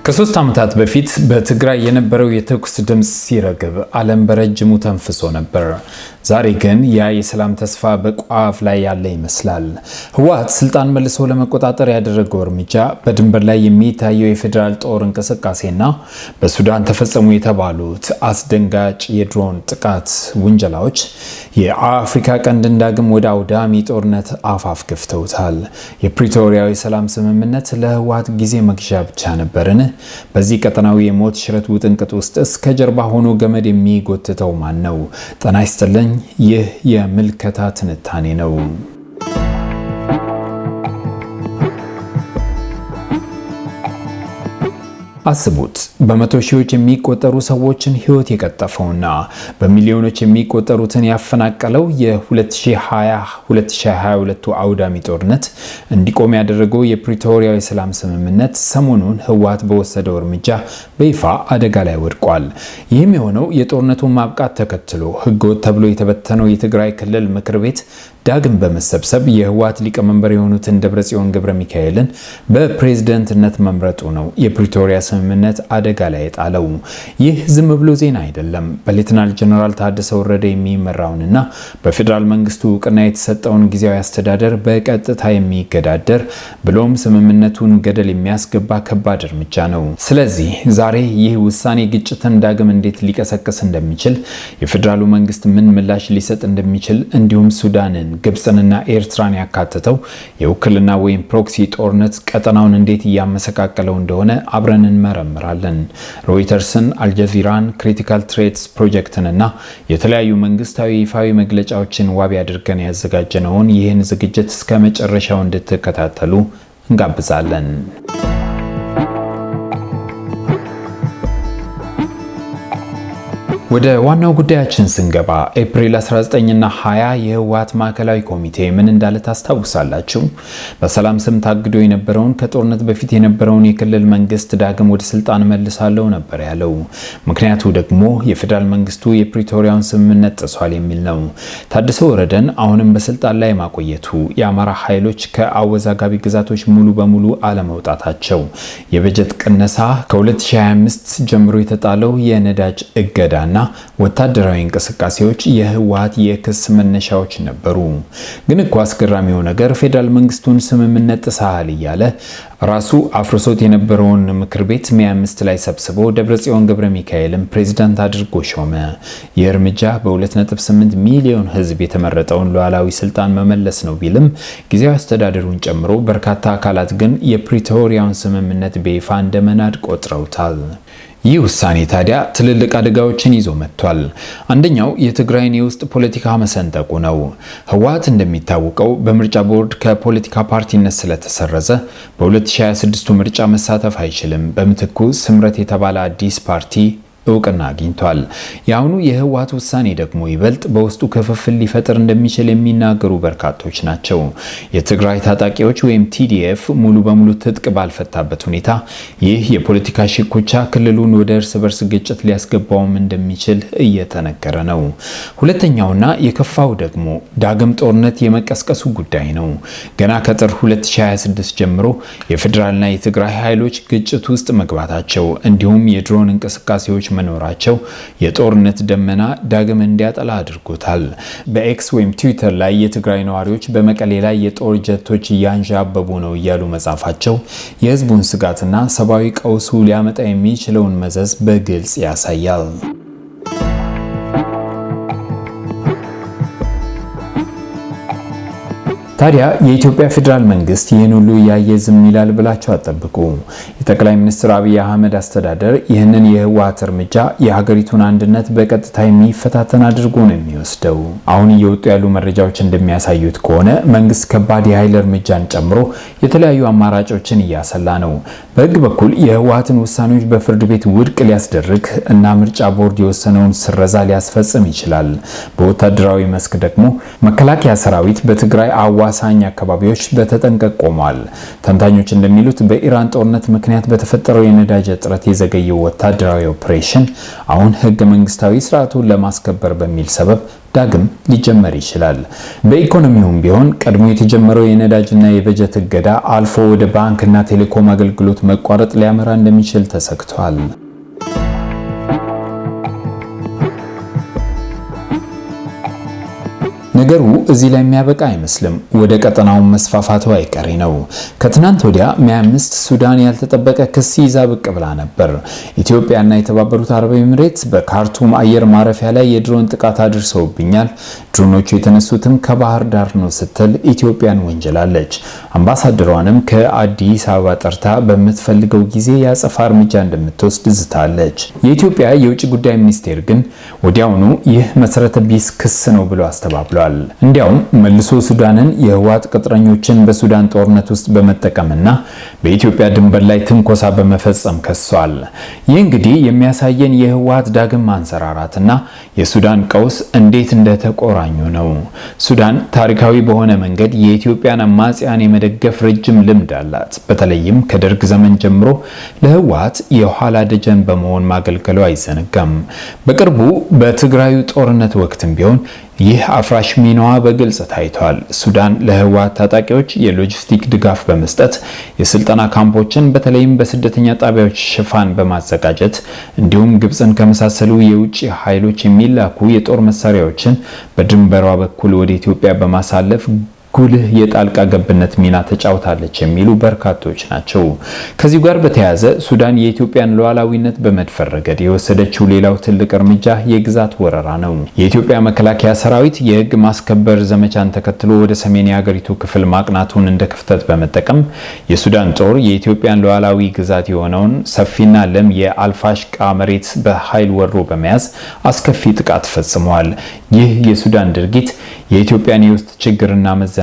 ከ3 ዓመታት በፊት በትግራይ የነበረው የተኩስ ድምጽ ሲረግብ ዓለም በረጅሙ ተንፍሶ ነበር። ዛሬ ግን ያ የሰላም ተስፋ በቋፍ ላይ ያለ ይመስላል። ህወሓት ስልጣን መልሶ ለመቆጣጠር ያደረገው እርምጃ፣ በድንበር ላይ የሚታየው የፌዴራል ጦር እንቅስቃሴና በሱዳን ተፈጸሙ የተባሉት አስደንጋጭ የድሮን ጥቃት ውንጀላዎች የአፍሪካ ቀንድን ዳግም ወደ አውዳሚ ጦርነት አፋፍ ገፍተውታል። የፕሪቶሪያው የሰላም ስምምነት ለህወሓት ጊዜ መግዣ ብቻ ነበርን? በዚህ ቀጠናዊ የሞት ሽረት ውጥንቅጥ ውስጥ ከጀርባ ሆኖ ገመድ የሚጎትተው ማን ነው? ጤና ይስጥልኝ። ይህ የምልከታ ትንታኔ ነው። አስቡት፣ በመቶ ሺዎች የሚቆጠሩ ሰዎችን ህይወት የቀጠፈውና በሚሊዮኖች የሚቆጠሩትን ያፈናቀለው የ2020-2022 አውዳሚ ጦርነት እንዲቆም ያደረገው የፕሪቶሪያው የሰላም ስምምነት ሰሞኑን ህወሓት በወሰደው እርምጃ በይፋ አደጋ ላይ ወድቋል። ይህም የሆነው የጦርነቱን ማብቃት ተከትሎ ህገወጥ ተብሎ የተበተነው የትግራይ ክልል ምክር ቤት ዳግም በመሰብሰብ የህወሓት ሊቀመንበር የሆኑትን ደብረጽዮን ገብረ ሚካኤልን በፕሬዝዳንትነት መምረጡ ነው የፕሪቶሪያ ስምምነት አደጋ ላይ የጣለው። ይህ ዝም ብሎ ዜና አይደለም። በሌተናል ጀነራል ታደሰ ወረደ የሚመራውንና በፌዴራል መንግስቱ እውቅና የተሰጠውን ጊዜያዊ አስተዳደር በቀጥታ የሚገዳደር ብሎም ስምምነቱን ገደል የሚያስገባ ከባድ እርምጃ ነው። ስለዚህ ዛሬ ይህ ውሳኔ ግጭትን ዳግም እንዴት ሊቀሰቅስ እንደሚችል፣ የፌዴራሉ መንግስት ምን ምላሽ ሊሰጥ እንደሚችል፣ እንዲሁም ሱዳንን፣ ግብፅንና ኤርትራን ያካተተው የውክልና ወይም ፕሮክሲ ጦርነት ቀጠናውን እንዴት እያመሰቃቀለው እንደሆነ አብረን እንመረምራለን። ሮይተርስን፣ አልጀዚራን፣ ክሪቲካል ትሬትስ ፕሮጀክትንና የተለያዩ መንግስታዊ ይፋዊ መግለጫዎችን ዋቢ አድርገን ያዘጋጀነውን ይህን ዝግጅት እስከ መጨረሻው እንድትከታተሉ እንጋብዛለን። ወደ ዋናው ጉዳያችን ስንገባ ኤፕሪል 19 እና 20 የህወሓት ማዕከላዊ ኮሚቴ ምን እንዳለ ታስታውሳላችሁ? በሰላም ስም ታግዶ የነበረውን ከጦርነት በፊት የነበረውን የክልል መንግስት ዳግም ወደ ስልጣን መልሳለሁ ነበር ያለው። ምክንያቱ ደግሞ የፌዴራል መንግስቱ የፕሪቶሪያውን ስምምነት ጥሷል የሚል ነው። ታደሰ ወረደን አሁንም በስልጣን ላይ ማቆየቱ፣ የአማራ ኃይሎች ከአወዛጋቢ ግዛቶች ሙሉ በሙሉ አለመውጣታቸው፣ የበጀት ቅነሳ፣ ከ2025 ጀምሮ የተጣለው የነዳጅ እገዳና ወታደራዊ እንቅስቃሴዎች የህወሓት የክስ መነሻዎች ነበሩ። ግን እኮ አስገራሚው ነገር ፌዴራል መንግስቱን ስምምነት ጥሰሃል እያለ ራሱ አፍርሶት የነበረውን ምክር ቤት ሚያዝያ 5 ላይ ሰብስቦ ደብረጽዮን ገብረ ሚካኤልን ፕሬዝዳንት አድርጎ ሾመ። ይህ እርምጃ በ2.8 ሚሊዮን ህዝብ የተመረጠውን ሉዓላዊ ስልጣን መመለስ ነው ቢልም ጊዜያዊ አስተዳደሩን ጨምሮ በርካታ አካላት ግን የፕሪቶሪያውን ስምምነት በይፋ እንደመናድ ቆጥረውታል። ይህ ውሳኔ ታዲያ ትልልቅ አደጋዎችን ይዞ መጥቷል። አንደኛው የትግራይን የውስጥ ፖለቲካ መሰንጠቁ ነው። ህወሓት እንደሚታወቀው በምርጫ ቦርድ ከፖለቲካ ፓርቲነት ስለተሰረዘ በ2026 ምርጫ መሳተፍ አይችልም። በምትኩ ስምረት የተባለ አዲስ ፓርቲ እውቅና አግኝቷል። የአሁኑ የህወሓት ውሳኔ ደግሞ ይበልጥ በውስጡ ክፍፍል ሊፈጥር እንደሚችል የሚናገሩ በርካቶች ናቸው። የትግራይ ታጣቂዎች ወይም ቲዲኤፍ ሙሉ በሙሉ ትጥቅ ባልፈታበት ሁኔታ ይህ የፖለቲካ ሽኩቻ ክልሉን ወደ እርስ በርስ ግጭት ሊያስገባውም እንደሚችል እየተነገረ ነው። ሁለተኛውና የከፋው ደግሞ ዳግም ጦርነት የመቀስቀሱ ጉዳይ ነው። ገና ከጥር 2026 ጀምሮ የፌዴራልና የትግራይ ኃይሎች ግጭት ውስጥ መግባታቸው እንዲሁም የድሮን እንቅስቃሴዎች መኖራቸው የጦርነት ደመና ዳግም እንዲያጠላ አድርጎታል። በኤክስ ወይም ትዊተር ላይ የትግራይ ነዋሪዎች በመቀሌ ላይ የጦር ጀቶች እያንዣበቡ ነው እያሉ መጻፋቸው የህዝቡን ስጋትና ሰብአዊ ቀውሱ ሊያመጣ የሚችለውን መዘዝ በግልጽ ያሳያል። ታዲያ የኢትዮጵያ ፌዴራል መንግስት ይህን ሁሉ እያየ ዝም ይላል ብላችሁ አትጠብቁ። የጠቅላይ ሚኒስትር አብይ አህመድ አስተዳደር ይህንን የህወሓት እርምጃ የሀገሪቱን አንድነት በቀጥታ የሚፈታተን አድርጎ ነው የሚወስደው። አሁን እየወጡ ያሉ መረጃዎች እንደሚያሳዩት ከሆነ መንግስት ከባድ የኃይል እርምጃን ጨምሮ የተለያዩ አማራጮችን እያሰላ ነው። በህግ በኩል የህወሓትን ውሳኔዎች በፍርድ ቤት ውድቅ ሊያስደርግ እና ምርጫ ቦርድ የወሰነውን ስረዛ ሊያስፈጽም ይችላል። በወታደራዊ መስክ ደግሞ መከላከያ ሰራዊት በትግራይ አዋሳኝ አካባቢዎች በተጠንቀቅ ቆሟል። ተንታኞች እንደሚሉት በኢራን ጦርነት ምክንያት በተፈጠረው የነዳጅ እጥረት የዘገየው ወታደራዊ ኦፕሬሽን አሁን ህገ መንግስታዊ ስርዓቱን ለማስከበር በሚል ሰበብ ዳግም ሊጀመር ይችላል። በኢኮኖሚውም ቢሆን ቀድሞ የተጀመረው የነዳጅና የበጀት እገዳ አልፎ ወደ ባንክና ቴሌኮም አገልግሎት መቋረጥ ሊያመራ እንደሚችል ተሰግቷል። ነገሩ እዚህ ላይ የሚያበቃ አይመስልም። ወደ ቀጠናው መስፋፋቱ አይቀሬ ነው። ከትናንት ወዲያ ሚያይ 5 ሱዳን ያልተጠበቀ ክስ ይዛ ብቅ ብላ ነበር። ኢትዮጵያና የተባበሩት አረብ ኤሚሬትስ በካርቱም አየር ማረፊያ ላይ የድሮን ጥቃት አድርሰውብኛል፣ ድሮኖቹ የተነሱትም ከባህር ዳር ነው ስትል ኢትዮጵያን ወንጀላለች። አምባሳደሯንም ከአዲስ አበባ ጠርታ በምትፈልገው ጊዜ ያጸፋ እርምጃ እንደምትወስድ ዝታለች። የኢትዮጵያ የውጭ ጉዳይ ሚኒስቴር ግን ወዲያውኑ ይህ መሰረተ ቢስ ክስ ነው ብሎ አስተባብሏል። እንዲያውም መልሶ ሱዳንን የህወሓት ቅጥረኞችን በሱዳን ጦርነት ውስጥ በመጠቀምና በኢትዮጵያ ድንበር ላይ ትንኮሳ በመፈጸም ከሷል። ይህ እንግዲህ የሚያሳየን የህወሓት ዳግም ማንሰራራትና የሱዳን ቀውስ እንዴት እንደተቆራኙ ነው። ሱዳን ታሪካዊ በሆነ መንገድ የኢትዮጵያን አማጽያን የመደገፍ ረጅም ልምድ አላት። በተለይም ከደርግ ዘመን ጀምሮ ለህወሓት የኋላ ደጀን በመሆን ማገልገሉ አይዘነጋም። በቅርቡ በትግራዩ ጦርነት ወቅትም ቢሆን ይህ አፍራሽ ሚናዋ በግልጽ ታይቷል። ሱዳን ለህወሓት ታጣቂዎች የሎጂስቲክ ድጋፍ በመስጠት የስልጠና ካምፖችን በተለይም በስደተኛ ጣቢያዎች ሽፋን በማዘጋጀት እንዲሁም ግብፅን ከመሳሰሉ የውጭ ኃይሎች የሚላኩ የጦር መሳሪያዎችን በድንበሯ በኩል ወደ ኢትዮጵያ በማሳለፍ ጉልህ የጣልቃ ገብነት ሚና ተጫውታለች የሚሉ በርካቶች ናቸው። ከዚህ ጋር በተያያዘ ሱዳን የኢትዮጵያን ሉዓላዊነት በመድፈር ረገድ የወሰደችው ሌላው ትልቅ እርምጃ የግዛት ወረራ ነው። የኢትዮጵያ መከላከያ ሰራዊት የህግ ማስከበር ዘመቻን ተከትሎ ወደ ሰሜን የሀገሪቱ ክፍል ማቅናቱን እንደ ክፍተት በመጠቀም የሱዳን ጦር የኢትዮጵያን ሉዓላዊ ግዛት የሆነውን ሰፊና ለም የአልፋሽቃ መሬት በኃይል ወሮ በመያዝ አስከፊ ጥቃት ፈጽመዋል። ይህ የሱዳን ድርጊት የኢትዮጵያን የውስጥ ችግርና መዘናጋት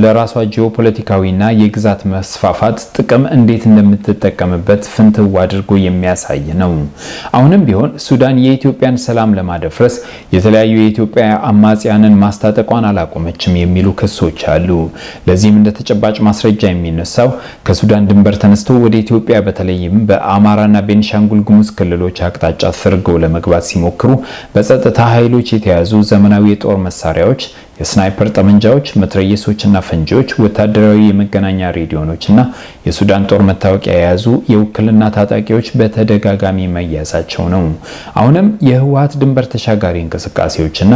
ለራሷ ጂኦፖለቲካዊና የግዛት መስፋፋት ጥቅም እንዴት እንደምትጠቀምበት ፍንትው አድርጎ የሚያሳይ ነው። አሁንም ቢሆን ሱዳን የኢትዮጵያን ሰላም ለማደፍረስ የተለያዩ የኢትዮጵያ አማጽያንን ማስታጠቋን አላቆመችም የሚሉ ክሶች አሉ። ለዚህም እንደ ተጨባጭ ማስረጃ የሚነሳው ከሱዳን ድንበር ተነስቶ ወደ ኢትዮጵያ በተለይም በአማራና ቤኒሻንጉል ጉሙዝ ክልሎች አቅጣጫ ሰርገው ለመግባት ሲሞክሩ በጸጥታ ኃይሎች የተያዙ ዘመናዊ የጦር መሳሪያዎች፣ የስናይፐር ጠመንጃዎች፣ መትረየሶችና ፈንጂዎች፣ ወታደራዊ የመገናኛ ሬዲዮኖችና የሱዳን ጦር መታወቂያ የያዙ የውክልና ታጣቂዎች በተደጋጋሚ መያዛቸው ነው። አሁንም የህወሓት ድንበር ተሻጋሪ እንቅስቃሴዎችና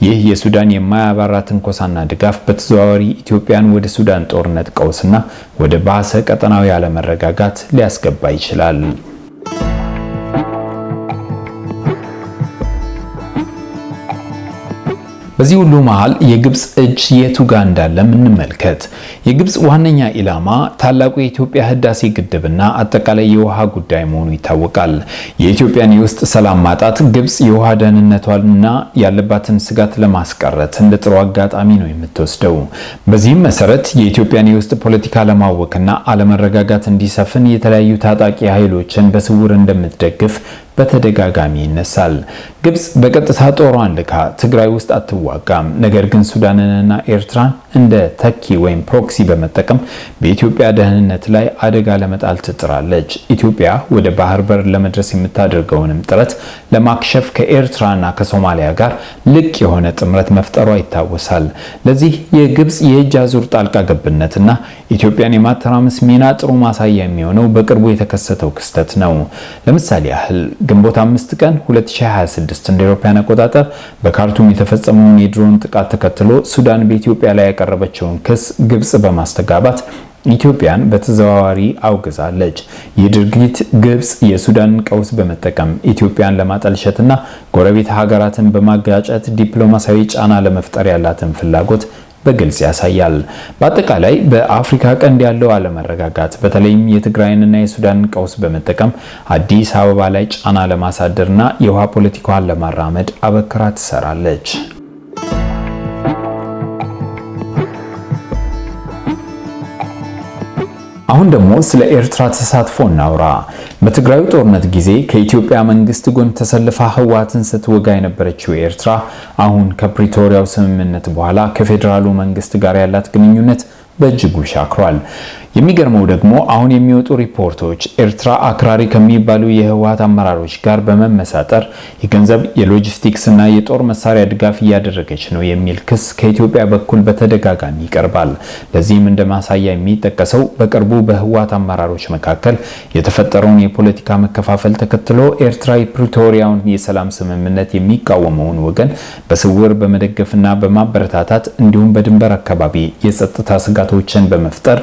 ይህ የሱዳን የማያባራ ትንኮሳና ድጋፍ በተዘዋዋሪ ኢትዮጵያን ወደ ሱዳን ጦርነት ቀውስና ወደ ባሰ ቀጠናዊ አለመረጋጋት ሊያስገባ ይችላል። በዚህ ሁሉ መሃል የግብጽ እጅ የቱ ጋር እንዳለም እንመልከት። የግብጽ ዋነኛ ኢላማ ታላቁ የኢትዮጵያ ህዳሴ ግድብና አጠቃላይ የውሃ ጉዳይ መሆኑ ይታወቃል። የኢትዮጵያን የውስጥ ሰላም ማጣት ግብጽ የውሃ ደህንነቷንና ያለባትን ስጋት ለማስቀረት እንደ ጥሩ አጋጣሚ ነው የምትወስደው። በዚህም መሰረት የኢትዮጵያን የውስጥ ፖለቲካ ለማወክና አለመረጋጋት እንዲሰፍን የተለያዩ ታጣቂ ኃይሎችን በስውር እንደምትደግፍ በተደጋጋሚ ይነሳል። ግብጽ በቀጥታ ጦሯን ልካ ትግራይ ውስጥ አትዋጋም። ነገር ግን ሱዳንንና ኤርትራን እንደ ተኪ ወይም ፕሮክሲ በመጠቀም በኢትዮጵያ ደህንነት ላይ አደጋ ለመጣል ትጥራለች። ኢትዮጵያ ወደ ባህር በር ለመድረስ የምታደርገውንም ጥረት ለማክሸፍ ከኤርትራና ከሶማሊያ ጋር ልቅ የሆነ ጥምረት መፍጠሯ ይታወሳል። ለዚህ የግብጽ የእጅ አዙር ጣልቃ ገብነትና ኢትዮጵያን የማተራመስ ሚና ጥሩ ማሳያ የሚሆነው በቅርቡ የተከሰተው ክስተት ነው። ለምሳሌ ያህል ግንቦት 5 ቀን 2026 እንደ አውሮፓውያን አቆጣጠር በካርቱም የተፈጸመውን የድሮን ጥቃት ተከትሎ ሱዳን በኢትዮጵያ ላይ ያቀረበችውን ክስ ግብጽ በማስተጋባት ኢትዮጵያን በተዘዋዋሪ አውግዛለች። ይህ ድርጊት ግብጽ የሱዳንን ቀውስ በመጠቀም ኢትዮጵያን ለማጠልሸትና ጎረቤት ሀገራትን በማጋጨት ዲፕሎማሲያዊ ጫና ለመፍጠር ያላትን ፍላጎት በግልጽ ያሳያል። በአጠቃላይ በአፍሪካ ቀንድ ያለው አለመረጋጋት በተለይም የትግራይንና የሱዳንን ቀውስ በመጠቀም አዲስ አበባ ላይ ጫና ለማሳደርና የውሃ ፖለቲካዋን ለማራመድ አበክራ ትሰራለች። አሁን ደግሞ ስለ ኤርትራ ተሳትፎ እናውራ። በትግራዩ ጦርነት ጊዜ ከኢትዮጵያ መንግስት ጎን ተሰልፋ ህወሓትን ስትወጋ የነበረችው ኤርትራ አሁን ከፕሪቶሪያው ስምምነት በኋላ ከፌዴራሉ መንግስት ጋር ያላት ግንኙነት በእጅጉ ሻክሯል። የሚገርመው ደግሞ አሁን የሚወጡ ሪፖርቶች ኤርትራ አክራሪ ከሚባሉ የህወሓት አመራሮች ጋር በመመሳጠር የገንዘብ የሎጂስቲክስ እና የጦር መሳሪያ ድጋፍ እያደረገች ነው የሚል ክስ ከኢትዮጵያ በኩል በተደጋጋሚ ይቀርባል። ለዚህም እንደ ማሳያ የሚጠቀሰው በቅርቡ በህወሓት አመራሮች መካከል የተፈጠረውን የፖለቲካ መከፋፈል ተከትሎ ኤርትራ የፕሪቶሪያውን የሰላም ስምምነት የሚቃወመውን ወገን በስውር በመደገፍና በማበረታታት እንዲሁም በድንበር አካባቢ የጸጥታ ስጋቶችን በመፍጠር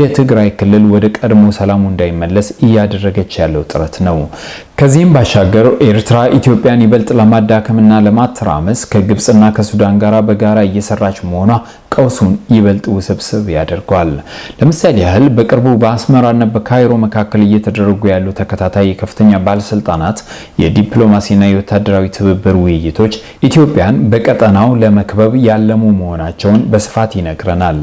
የትግራይ ክልል ወደ ቀድሞ ሰላሙ እንዳይመለስ እያደረገች ያለው ጥረት ነው። ከዚህም ባሻገር ኤርትራ ኢትዮጵያን ይበልጥ ለማዳከምና ለማተራመስ ከግብጽና ከሱዳን ጋር በጋራ እየሰራች መሆኗ ቀውሱን ይበልጥ ውስብስብ ያደርገዋል። ለምሳሌ ያህል በቅርቡ በአስመራና በካይሮ መካከል እየተደረጉ ያሉ ተከታታይ የከፍተኛ ባለስልጣናት የዲፕሎማሲና የወታደራዊ ትብብር ውይይቶች ኢትዮጵያን በቀጠናው ለመክበብ ያለሙ መሆናቸውን በስፋት ይነግረናል።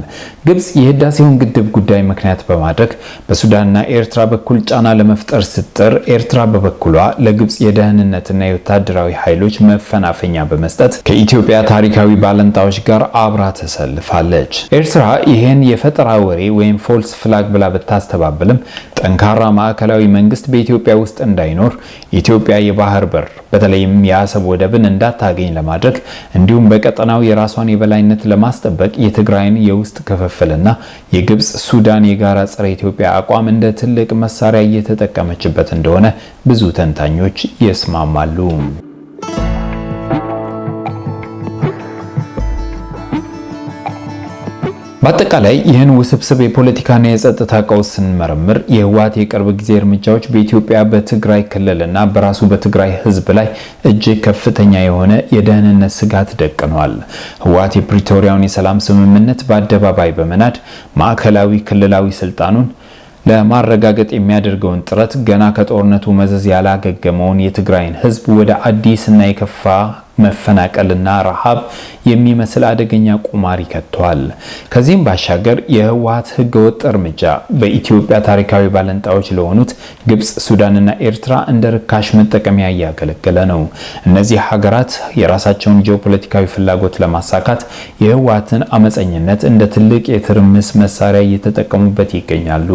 ግብጽ የህዳሴውን ግድብ ጉዳይ ምክንያት በማድረግ በሱዳንና ኤርትራ በኩል ጫና ለመፍጠር ስትጥር ኤርትራ በበኩሏ ለግብጽ የደህንነትና የወታደራዊ ኃይሎች መፈናፈኛ በመስጠት ከኢትዮጵያ ታሪካዊ ባለንጣዎች ጋር አብራ ተሰልፋለች። ኤርትራ ይሄን የፈጠራ ወሬ ወይም ፎልስ ፍላግ ብላ ብታስተባብልም ጠንካራ ማዕከላዊ መንግስት በኢትዮጵያ ውስጥ እንዳይኖር ኢትዮጵያ የባህር በር በተለይም የአሰብ ወደብን እንዳታገኝ ለማድረግ እንዲሁም በቀጠናው የራሷን የበላይነት ለማስጠበቅ የትግራይን የውስጥ ክፍፍልና የግብጽ ሱዳን የጋራ ጸረ ኢትዮጵያ አቋም እንደ ትልቅ መሳሪያ እየተጠቀመችበት እንደሆነ ብዙ ተንታኞች ይስማማሉ። በአጠቃላይ ይህን ውስብስብ የፖለቲካና የጸጥታ ቀውስ ስንመረምር የህወሓት የቅርብ ጊዜ እርምጃዎች በኢትዮጵያ በትግራይ ክልልና በራሱ በትግራይ ህዝብ ላይ እጅግ ከፍተኛ የሆነ የደህንነት ስጋት ደቅኗል። ህወሓት የፕሪቶሪያውን የሰላም ስምምነት በአደባባይ በመናድ ማዕከላዊ ክልላዊ ስልጣኑን ለማረጋገጥ የሚያደርገውን ጥረት ገና ከጦርነቱ መዘዝ ያላገገመውን የትግራይን ህዝብ ወደ አዲስና የከፋ መፈናቀልና ረሃብ የሚመስል አደገኛ ቁማር ይከተዋል። ከዚህም ባሻገር የህወሓት ህገወጥ እርምጃ በኢትዮጵያ ታሪካዊ ባለንጣዎች ለሆኑት ግብጽ፣ ሱዳንና ኤርትራ እንደ ርካሽ መጠቀሚያ እያገለገለ ነው። እነዚህ ሀገራት የራሳቸውን ጂኦፖለቲካዊ ፍላጎት ለማሳካት የህወሓትን አመፀኝነት እንደ ትልቅ የትርምስ መሳሪያ እየተጠቀሙበት ይገኛሉ።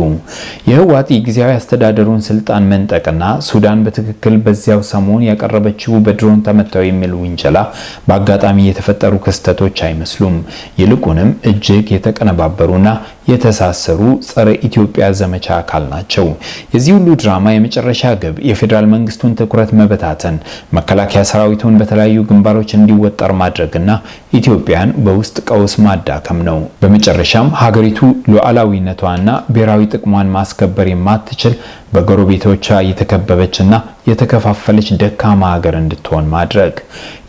የህወሓት የጊዜያዊ አስተዳደሩን ስልጣን መንጠቅና ሱዳን በትክክል በዚያው ሰሞን ያቀረበችው በድሮን ተመታው የሚል ውንጀላ በአጋጣሚ የተፈጠሩ ክስተቶች አይመስሉም። ይልቁንም እጅግ የተቀነባበሩና የተሳሰሩ ጸረ ኢትዮጵያ ዘመቻ አካል ናቸው። የዚህ ሁሉ ድራማ የመጨረሻ ግብ የፌዴራል መንግስቱን ትኩረት መበታተን፣ መከላከያ ሰራዊቱን በተለያዩ ግንባሮች እንዲወጠር ማድረግና ኢትዮጵያን በውስጥ ቀውስ ማዳከም ነው። በመጨረሻም ሀገሪቱ ሉዓላዊነቷንና ብሔራዊ ጥቅሟን ማስከበር የማትችል በጎረቤቶቿ የተከበበችና የተከፋፈለች ደካማ ሀገር እንድትሆን ማድረግ።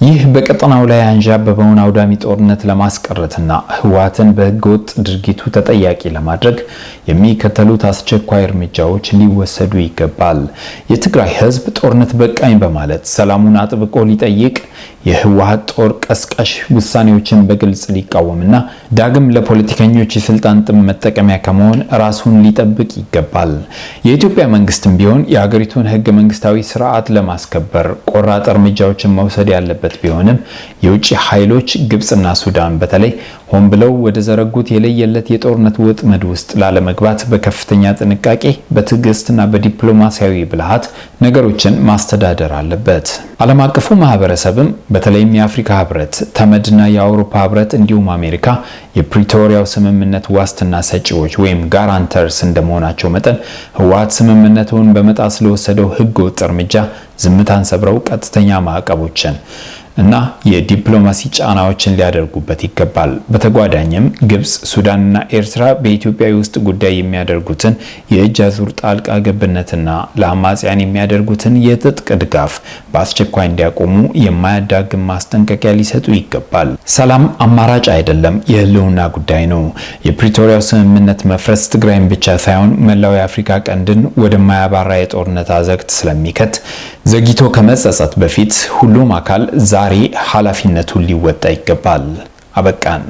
ይህ በቀጠናው ላይ አንዣበበውን አውዳሚ ጦርነት ለማስቀረትና ህወሓትን በህገወጥ ድርጊቱ ተጠያቂ ለማድረግ የሚከተሉት አስቸኳይ እርምጃዎች ሊወሰዱ ይገባል። የትግራይ ህዝብ ጦርነት በቃኝ በማለት ሰላሙን አጥብቆ ሊጠይቅ፣ የህወሓት ጦር ቀስቃሽ ውሳኔዎችን በግልጽ ሊቃወምና ዳግም ለፖለቲከኞች የስልጣን ጥም መጠቀሚያ ከመሆን ራሱን ሊጠብቅ ይገባል። የኢትዮጵያ መንግስትም ቢሆን የሀገሪቱን ህገ መንግስታዊ ስርዓት ለማስከበር ቆራጥ እርምጃዎችን መውሰድ ያለበት ቢሆንም የውጭ ኃይሎች ግብጽና ሱዳን በተለይ ሆን ብለው ወደ ዘረጉት የለየለት የጦርነት ወጥመድ ውስጥ ላለመግባት በከፍተኛ ጥንቃቄ በትዕግስትና በዲፕሎማሲያዊ ብልሃት ነገሮችን ማስተዳደር አለበት። ዓለም አቀፉ ማህበረሰብም በተለይም የአፍሪካ ህብረት፣ ተመድና የአውሮፓ ህብረት እንዲሁም አሜሪካ የፕሪቶሪያው ስምምነት ዋስትና ሰጪዎች ወይም ጋራንተርስ እንደመሆናቸው መጠን ህወሓት ስምምነቱን በመጣስ ለወሰደው ህገወጥ እርምጃ ዝምታን ሰብረው ቀጥተኛ ማዕቀቦችን እና የዲፕሎማሲ ጫናዎችን ሊያደርጉበት ይገባል። በተጓዳኝም ግብጽ፣ ሱዳንና ኤርትራ በኢትዮጵያ ውስጥ ጉዳይ የሚያደርጉትን የእጅ አዙር ጣልቃ ገብነትና ለአማጽያን የሚያደርጉትን የትጥቅ ድጋፍ በአስቸኳይ እንዲያቆሙ የማያዳግም ማስጠንቀቂያ ሊሰጡ ይገባል። ሰላም አማራጭ አይደለም፣ የህልውና ጉዳይ ነው። የፕሪቶሪያው ስምምነት መፍረስ ትግራይን ብቻ ሳይሆን መላው የአፍሪካ ቀንድን ወደማያባራ የጦርነት አዘቅት ስለሚከት ዘግይቶ ከመጸጸት በፊት ሁሉም አካል ዛሬ ኃላፊነቱን ሊወጣ ይገባል። አበቃን።